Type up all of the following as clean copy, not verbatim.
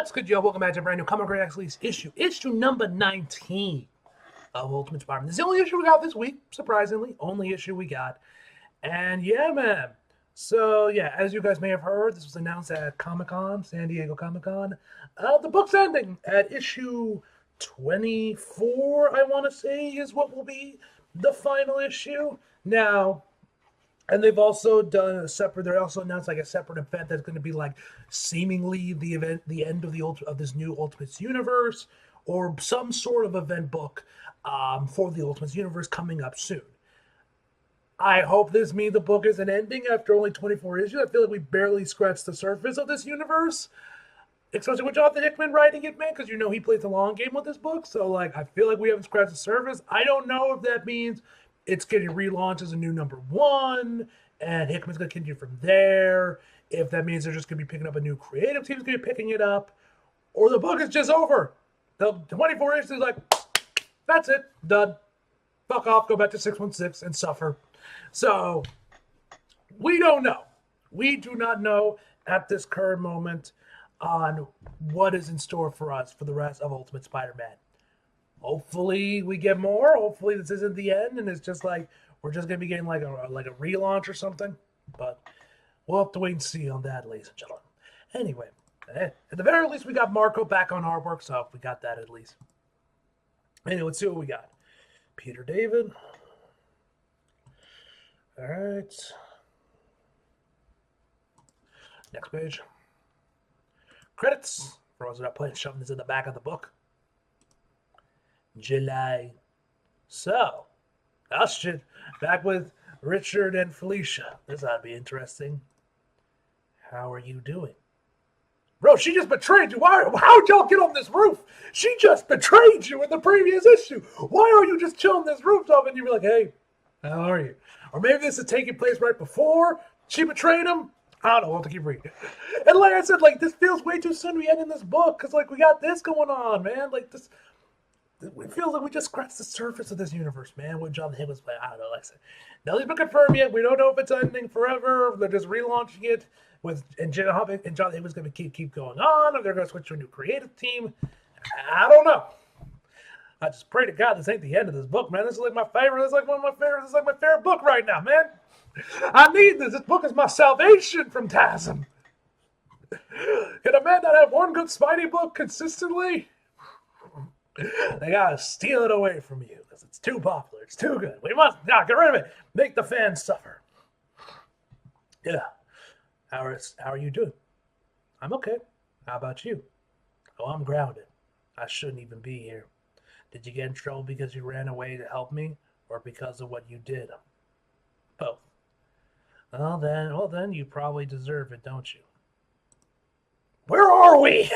What's good, y'all? Welcome back to a brand new Comic Book Release issue number 19 of Ultimate Spider-Man. This is the only issue we got this week, surprisingly. Only issue we got. And yeah, man. So, yeah, as you guys may have heard, this was announced at Comic-Con, San Diego Comic-Con. The book's ending at issue 24, I want to say, is what will be the final issue. Now, and they've also done a separate. They also announced like a separate event that's going to be like seemingly the end of this new Ultimates universe, or some sort of event book for the Ultimates universe coming up soon. I hope this means the book isn't ending after only 24 issues. I feel like we barely scratched the surface of this universe, especially with Jonathan Hickman writing it, man, because you know he plays the long game with this book. So like, I feel like we haven't scratched the surface. I don't know if that means it's getting relaunched as a new number one, and Hickman's going to continue from there. If that means they're just going to be picking up a new creative team's going to be picking it up, or the book is just over. The 24 issues is like, that's it, done. Fuck off, go back to 616 and suffer. So, we don't know. We do not know at this current moment on what is in store for us for the rest of Ultimate Spider-Man. Hopefully we get more. Hopefully this isn't the end, and it's just like we're just gonna be getting like a relaunch or something. But we'll have to wait and see on that, ladies and gentlemen. Anyway, at the very least, we got Marco back on artwork, so we got that at least. Anyway, let's see what we got. Peter David. All right. Next page. Credits. For those who are not playing, shoving this in the back of the book. July. So, shit. Back with Richard and Felicia. This ought to be interesting. How are you doing? Bro, she just betrayed you. How'd y'all get on this roof? She just betrayed you in the previous issue. Why are you just chilling this rooftop and you're like, hey, how are you? Or maybe this is taking place right before she betrayed him. I don't know. We'll have to keep reading. And like I said, like, this feels way too soon to be ending this book. Because, like, we got this going on, man. Like, this... It feels like we just scratched the surface of this universe, man. What Jonathan Hickman's playing, I don't know. Like I said, nothing's been confirmed yet. We don't know if it's ending forever. They're just relaunching it and Jonathan Hickman's going to keep going on, or they're going to switch to a new creative team. I don't know. I just pray to God this ain't the end of this book, man. This is like my favorite. This is like one of my favorites. This is like my favorite book right now, man. I need this. This book is my salvation from TASM. Can a man not have one good Spidey book consistently? They gotta steal it away from you because it's too popular. It's too good. We must get rid of it. Make the fans suffer. Yeah. How are you doing? I'm okay. How about you? Oh, I'm grounded. I shouldn't even be here. Did you get in trouble because you ran away to help me, or because of what you did? Both. Well then you probably deserve it, don't you? Where are we?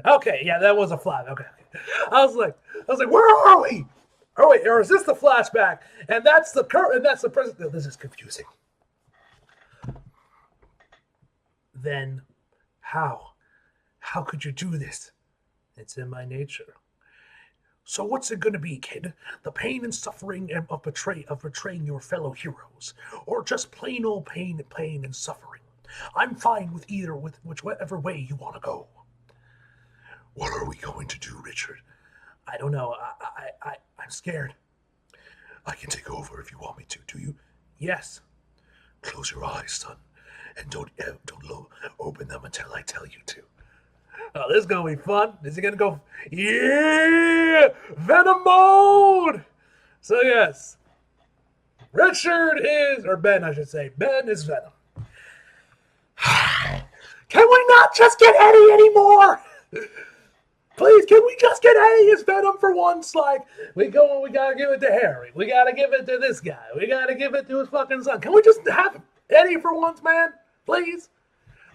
Okay, yeah, that was a flag. Okay. I was like, where are we? Oh wait, or is this the flashback? And that's the current, and that's the present. No, this is confusing. Then, how? How could you do this? It's in my nature. So what's it gonna be, kid? The pain and suffering of betraying your fellow heroes, or just plain old pain and suffering? I'm fine with whichever way you want to go. What are we going to do, Richard? I don't know. I'm scared. I can take over if you want me to. Do you? Yes. Close your eyes, son, and don't open them until I tell you to. Oh, this is gonna be fun. Is he gonna go? Yeah, Venom mode. So yes, Richard is, or Ben, I should say. Ben is Venom. Can we not just get Eddie anymore? Please, can we just get Eddie as Venom for once? Like, we gotta give it to Harry. We gotta give it to this guy. We gotta give it to his fucking son. Can we just have Eddie for once, man? Please?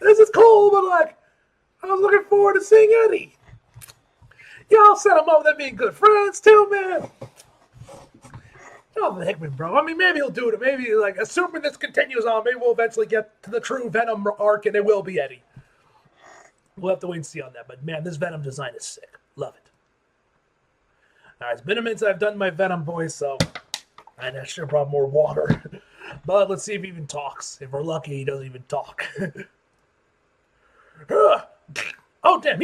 This is cool, but like, I was looking forward to seeing Eddie. Y'all set him up with them being good friends too, man. Jonathan Hickman, bro. I mean, maybe he'll do it. Maybe, like, assuming this continues on, maybe we'll eventually get to the true Venom arc and it will be Eddie. We'll have to wait and see on that. But, man, this Venom design is sick. Love it. All right, it's been a minute since I've done my Venom voice, so I should have brought more water. But let's see if he even talks. If we're lucky, he doesn't even talk. Oh, Oh, damn,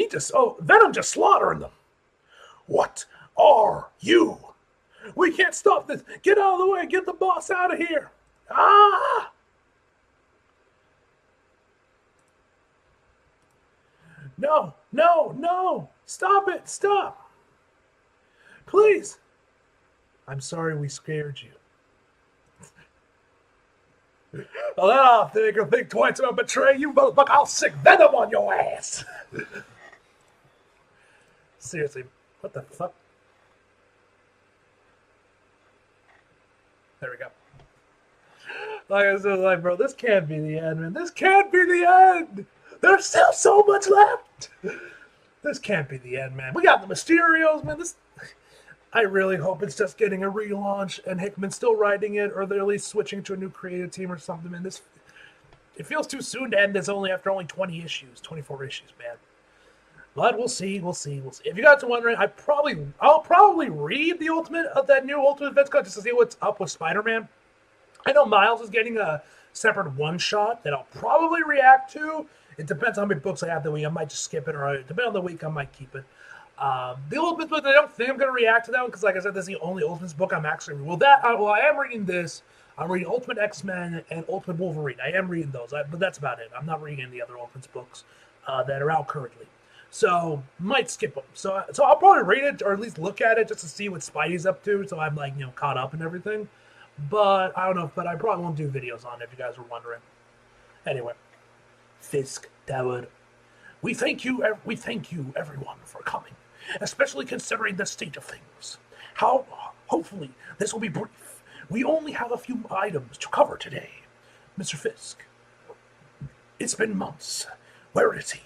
Venom just slaughtering them. What are you? We can't stop this. Get out of the way. Get the boss out of here. Ah! No, no, no. Stop it. Stop. Please. I'm sorry we scared you. Well, I'll think twice about betraying you, motherfucker. I'll sick Venom on your ass. Seriously, what the fuck? There we go. Like I said, bro, this can't be the end, man. This can't be the end. There's still so much left. This can't be the end, man. We got the Mysterios, man. I really hope it's just getting a relaunch and Hickman's still writing it, or they're at least switching to a new creative team or something. Man, it feels too soon to end this after only 20 issues, 24 issues, man. But we'll see. If you guys are wondering, I'll probably read the that new Ultimate Events Cut just to see what's up with Spider-Man. I know Miles is getting a separate one-shot that I'll probably react to. It depends on how many books I have that week. I might just skip it, or depending on the week, I might keep it. The Ultimate book, I don't think I'm going to react to that one, because like I said, this is the only Ultimate book I'm actually reading. I am reading this. I'm reading Ultimate X-Men and Ultimate Wolverine. I am reading those, but that's about it. I'm not reading any other Ultimate books that are out currently. So, might skip them. So I'll probably read it, or at least look at it, just to see what Spidey's up to, so I'm, caught up and everything. But, I don't know, but I probably won't do videos on it, if you guys were wondering. Anyway. Fisk Dowd. We thank you, everyone, for coming, especially considering the state of things. Hopefully, this will be brief. We only have a few items to cover today. Mr. Fisk, it's been months. Where is he?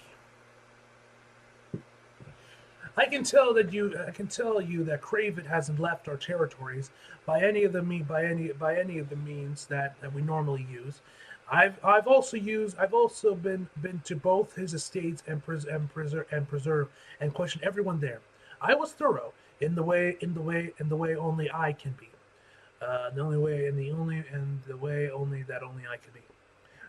I can tell you that Craven hasn't left our territories by any of the means that we normally use. I've also been to both his estates and preserve and question everyone there. I was thorough in the way only I can be. The way only I can be.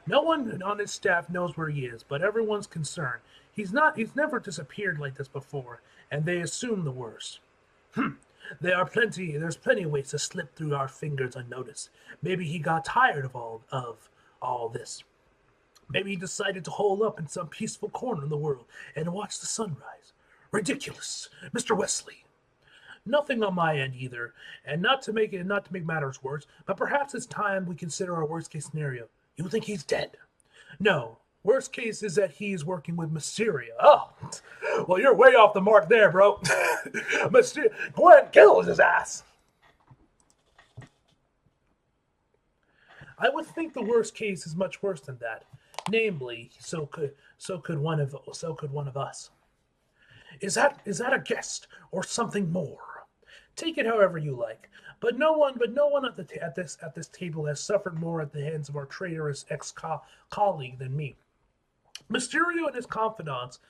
No one on his staff knows where he is, but everyone's concerned. He's never disappeared like this before, and they assume the worst. There's plenty of ways to slip through our fingers unnoticed. Maybe he got tired of all this. Maybe he decided to hole up in some peaceful corner in the world and watch the sunrise. Ridiculous, Mr. Wesley. Nothing on my end either, and not to make matters worse, but perhaps it's time we consider our worst case scenario. You think he's dead? No. Worst case is that he's working with Mysterio. Oh, well, you're way off the mark there, bro. Mysterio, go ahead and kill his ass. I would think the worst case is much worse than that. Namely, so could one of us. Is that a guest or something more? Take it however you like. But no one at this table has suffered more at the hands of our traitorous ex-colleague than me. Mysterio and his confidants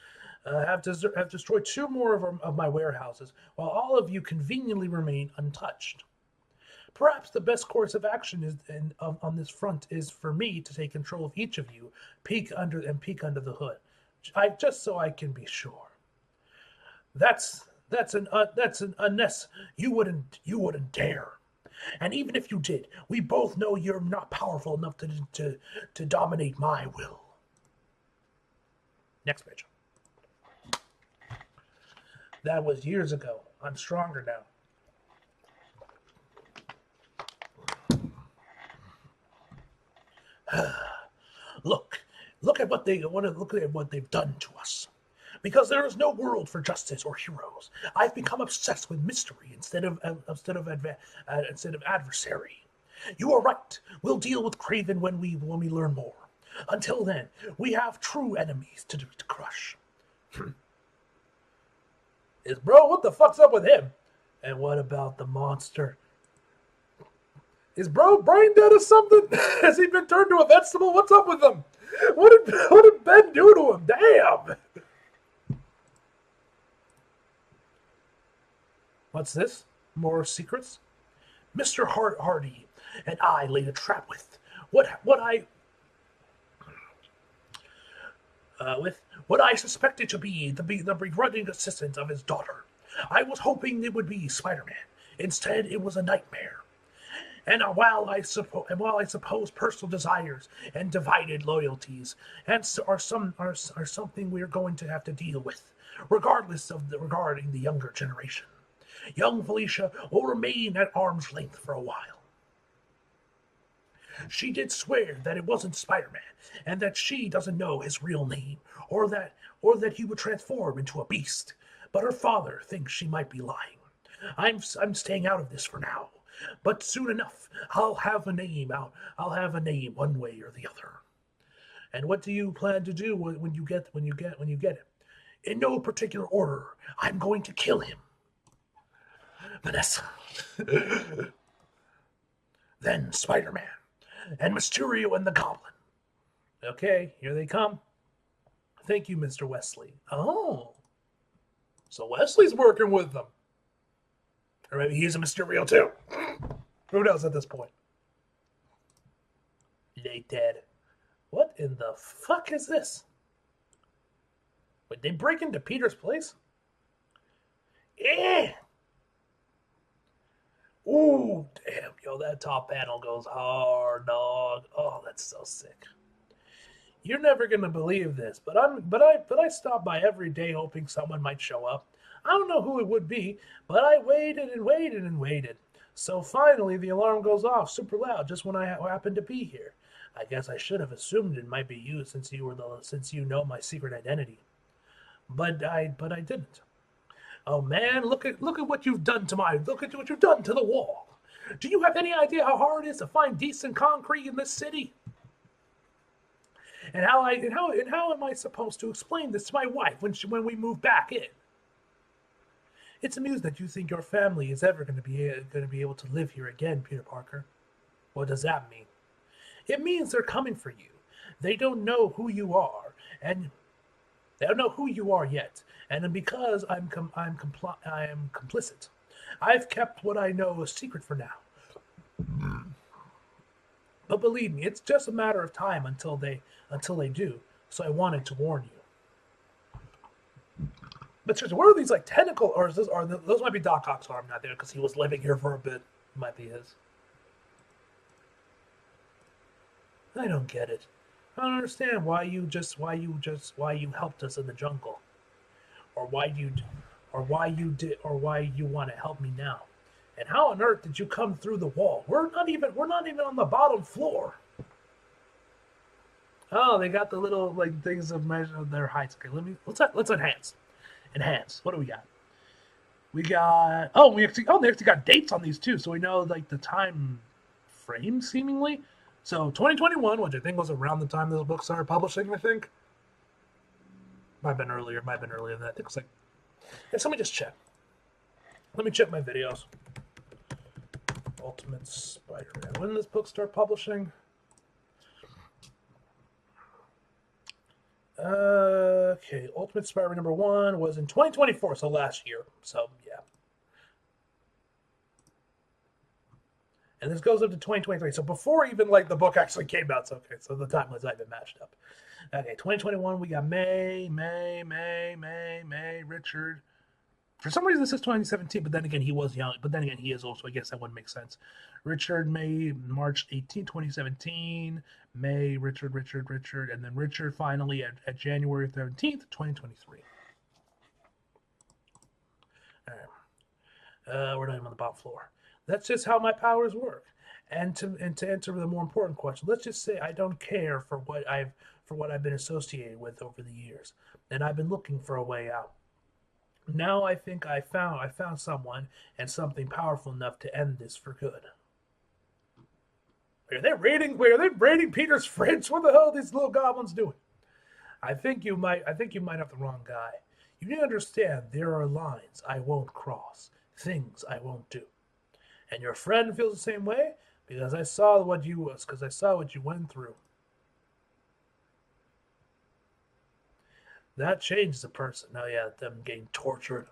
have destroyed 2 more of my warehouses, while all of you conveniently remain untouched. Perhaps the best course of action on this front is for me to take control of each of you, peek under the hood, just so I can be sure. That's an unnecessary. You wouldn't dare. And even if you did, we both know you're not powerful enough to dominate my will. Next page. That was years ago. I'm stronger now. Look at what they've done to us. Because there is no world for justice or heroes, I've become obsessed with mystery instead of adversary. You are right. We'll deal with Craven when we learn more. Until then, we have true enemies to crush. Bro, what the fuck's up with him? And what about the monster? Is bro brain dead or something? Has he been turned to a vegetable? What's up with him? What did Ben do to him? Damn! What's this? More secrets? Mr. Hardy and I laid a trap what I suspected to be the begrudging assistant of his daughter. I was hoping it would be Spider-Man. Instead, it was a nightmare. And while I suppose personal desires and divided loyalties are something we're going to have to deal with, regarding the younger generation, young Felicia will remain at arm's length for a while. She did swear that it wasn't Spider-Man, and that she doesn't know his real name, or that he would transform into a beast. But her father thinks she might be lying. I'm staying out of this for now, but soon enough I'll have a name one way or the other. And what do you plan to do when you get it? In no particular order. I'm going to kill him. Vanessa. Then Spider-Man. And Mysterio and the Goblin. Okay, here they come. Thank you, Mr. Wesley. Oh. So Wesley's working with them. Or maybe he's a Mysterio too. Who knows at this point? They dead. What in the fuck is this? Would they break into Peter's place? Yeah. Ooh, damn, yo, that top panel goes hard, dog. Oh, that's so sick. You're never gonna believe this, but I stop by every day hoping someone might show up. I don't know who it would be, but I waited and waited and waited. So finally, the alarm goes off super loud just when I happened to be here. I guess I should have assumed it might be you since you know my secret identity. But I didn't. Oh man, look at what you've done to the wall. Do you have any idea how hard it is to find decent concrete in this city? And how am I supposed to explain this to my wife when we move back in? It's amusing that you think your family is ever going to be able to live here again, Peter Parker. What does that mean? It means they're coming for you. They don't know who you are, and they don't know who you are yet. And because I am complicit, I've kept what I know a secret for now. But believe me, it's just a matter of time until they do. So I wanted to warn you. But seriously, what are these like tentacle, or those might be Doc Ock's arm not there because he was living here for a bit. Might be his. I don't get it. I don't understand why you helped us in the jungle, or why you want to help me now, and how on earth did you come through the wall? We're not even on the bottom floor. Oh, they got the little like things of measure their heights. Okay, let's enhance. Enhance. What do we got? We got they actually got dates on these too, so we know like the time frame seemingly. So 2021, which I think was around the time this book started publishing, I think. Might have been earlier than that. I think it was like... Yeah, somebody just check. Let me check my videos. Ultimate Spider-Man. When did this book start publishing? Okay, Ultimate Spider-Man #1 was in 2024, so last year. So, yeah. And this goes up to 2023. So before even like the book actually came out. So okay, so the timelines not even matched up. Okay, 2021 we got May, Richard. For some reason this is 2017, but then again he was young. But then again he is also, I guess that wouldn't make sense. Richard, May, March 18, 2017. May, Richard, and then Richard finally at January 17th, 2023. All right. We're not even on the bottom floor. That's just how my powers work. And to answer the more important question, let's just say I don't care for what I've been associated with over the years, and I've been looking for a way out. Now I think I found someone and something powerful enough to end this for good. Are they raiding Peter's fridge? What the hell are these little goblins doing? I think you might have the wrong guy. You need to understand there are lines I won't cross, things I won't do. And your friend feels the same way because I saw what you went through. That changes a person. Oh yeah, them getting tortured.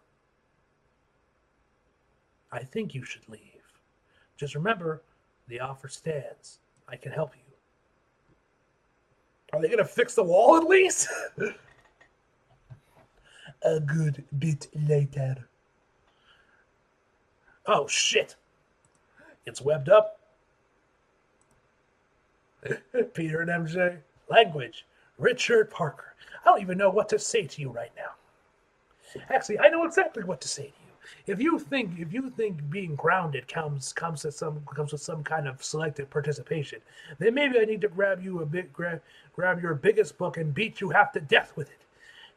I think you should leave. Just remember, the offer stands. I can help you. Are they gonna fix the wall at least? a good bit later. Oh, shit. It's webbed up. Peter and MJ. Language. Richard Parker. I don't even know what to say to you right now. Actually, I know exactly what to say to you. If you think being grounded comes with some kind of selective participation, then maybe I need to grab your biggest book and beat you half to death with it.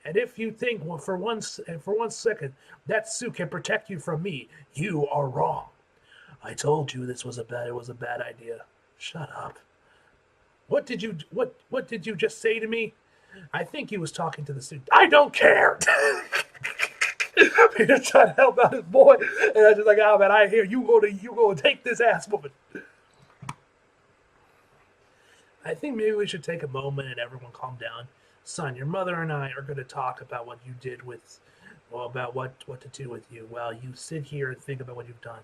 And if you think for one second that suit can protect you from me, you are wrong. I told you it was a bad idea. Shut up. What did you just say to me? I think he was talking to the suit. I don't care. Peter's trying to help out his boy, and I'm just like, oh man, I hear you gonna take this ass woman. I think maybe we should take a moment and everyone calm down. Son, your mother and I are going to talk about what you did about what to do with you while you sit here and think about what you've done.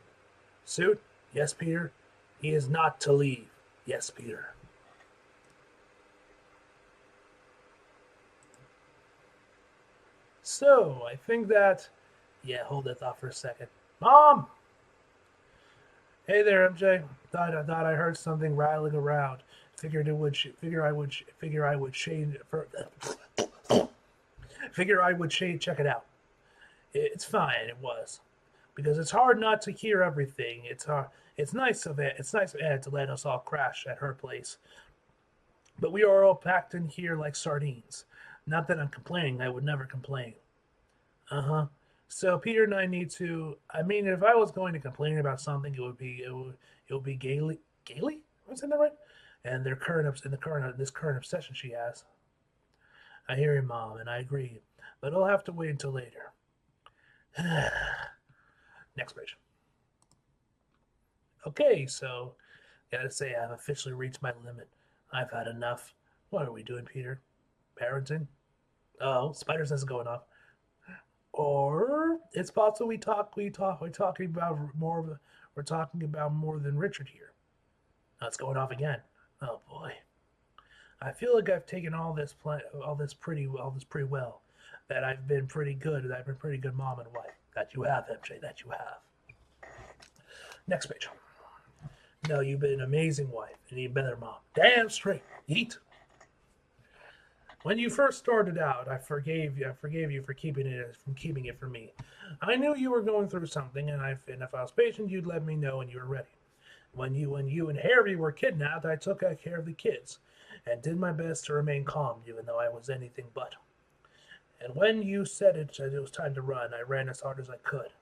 Suit? Yes, Peter. He is not to leave. Yes, Peter. So, I think that... Yeah, hold that thought for a second. Mom! Hey there, MJ. Thought I heard something rattling around. Figured I would check it out. It's fine. It was because it's hard not to hear everything. It's nice of Ed to let us all crash at her place, but we are all packed in here like sardines. Not that I'm complaining. I would never complain. So Peter and I need to. I mean, if I was going to complain about something, it would be Gailey. Gailey? Am I saying that right? And this current obsession she has. I hear you, Mom, and I agree, but I'll have to wait until later. Next page. Okay, so gotta say I've officially reached my limit. I've had enough. What are we doing, Peter? Parenting? Oh, spider sense is going off. Or it's possible we're talking about more than Richard here. Now it's going off again. Oh boy. I feel like I've taken all this pretty well. That I've been pretty good. That I've been pretty good mom and wife. That you have, MJ. That you have. Next page. No, you've been an amazing wife and even better mom. Damn straight. Eat. When you first started out, I forgave you for keeping it from me. I knew you were going through something, and if I was patient, you'd let me know when you were ready. When you and Harry were kidnapped, I took care of the kids, and did my best to remain calm, even though I was anything but. And when you said it was time to run, I ran as hard as I could.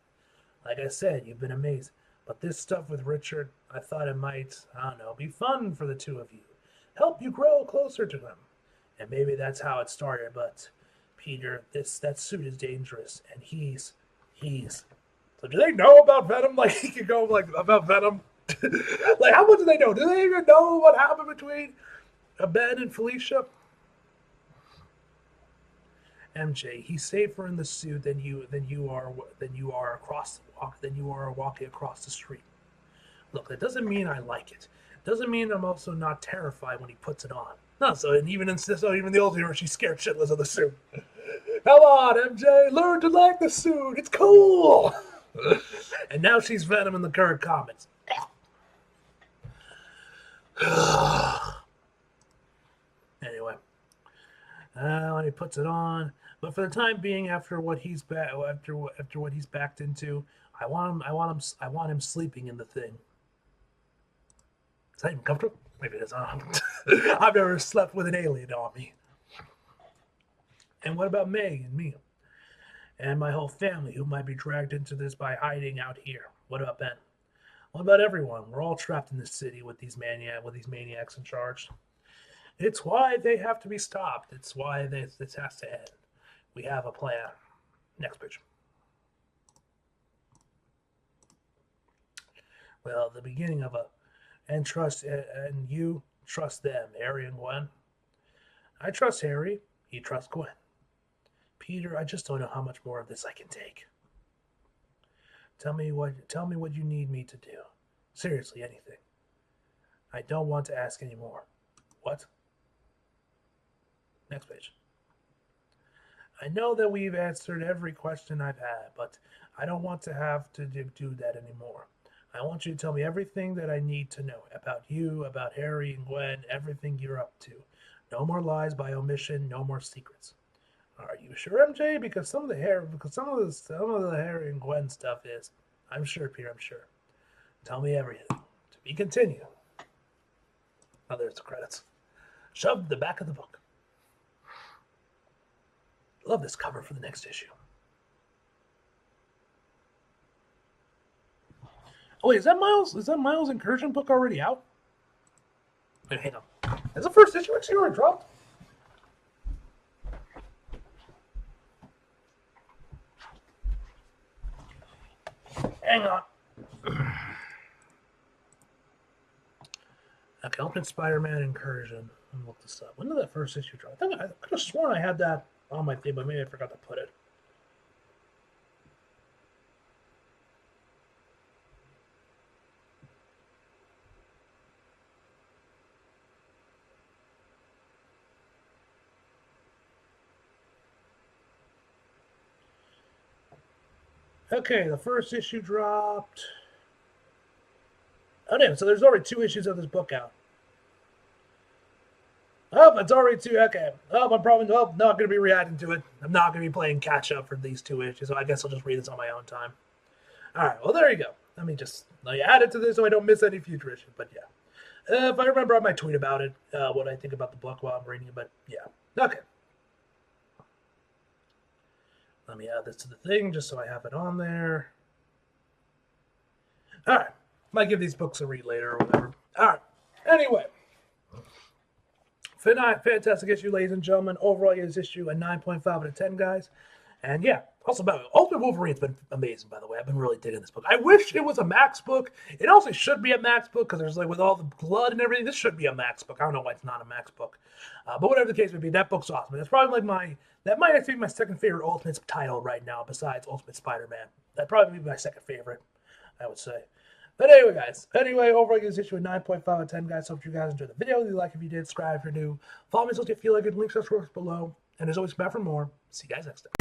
Like I said, you've been amazing. But this stuff with Richard, I thought it might, I don't know, be fun for the two of you. Help you grow closer to him. And maybe that's how it started, but Peter, that suit is dangerous, and he's. So do they know about Venom? Like he could go about Venom. Like how much do they know? Do they even know what happened between Ben and Felicia? MJ, he's safer in the suit than you are walking across the street. Look, that doesn't mean I like it. Doesn't mean I'm also not terrified when he puts it on. No, even the old hero, she's scared shitless of the suit. Come on, MJ, learn to like the suit. It's cool. And now she's Venom in the current comics. Anyway, when he puts it on, but for the time being, after what he's backed into, I want him sleeping in the thing. Is that even comfortable? Maybe it is. I've never slept with an alien on me. And what about May and me? And my whole family who might be dragged into this by hiding out here? What about Ben? What about everyone? We're all trapped in this city with these maniacs in charge. It's why they have to be stopped. It's why this has to end. We have a plan. Next page. Well, the beginning of a and you trust them, Harry and Gwen. I trust Harry. He trusts Gwen. Peter, I just don't know how much more of this I can take. Tell me what you need me to do. Seriously, anything. I don't want to ask anymore. What? Next page. I know that we've answered every question I've had, but I don't want to have to do that anymore. I want you to tell me everything that I need to know about you, about Harry and Gwen, everything you're up to. No more lies by omission, no more secrets. Are you sure, MJ? Because some of the Harry and Gwen stuff is. I'm sure, Peter, I'm sure. Tell me everything. To be continued. Oh, there's the credits. Shoved the back of the book. Love this cover for the next issue. Oh wait, is that Miles? Is that Miles' Incursion book already out? Wait, hang on. Is the first issue actually already dropped? Hang on. Okay, Ultimate Spider-Man Incursion. Let me look this up. When did that first issue drop? I could have sworn I had that on my thing, but maybe I forgot to put it. Okay, the first issue dropped. Oh, damn, so there's already 2 issues of this book out. Oh, it's already 2. Okay. Oh, I'm probably not going to be reacting to it. I'm not going to be playing catch up for these 2 issues, so I guess I'll just read this on my own time. All right, well, there you go. Let me just add it to this so I don't miss any future issues, but yeah. If I remember, I might tweet about it, what I think about the book while I'm reading it, but yeah. Okay. Let me add this to the thing just so I have it on there. All right. Might give these books a read later or whatever. All right. Anyway. Fantastic issue, ladies and gentlemen. Overall, it is issue a 9.5 out of 10, guys. And yeah, also about Ultimate Wolverine's been amazing, by the way. I've been really digging this book. I wish it was a Max book. It also should be a Max book because there's with all the blood and everything, this should be a Max book. I don't know why it's not a Max book. But whatever the case may be, that book's awesome. That's probably that might actually be my second favorite Ultimate title right now besides Ultimate Spider-Man. That'd probably be my second favorite, I would say. But anyway, guys. Overall, I give this issue a 9.5 out of 10, guys. Hope you guys enjoyed the video. If you like, if you did, subscribe if you're new. Follow me so you feel like it. Links are below. And as always, back for more. See you guys next time.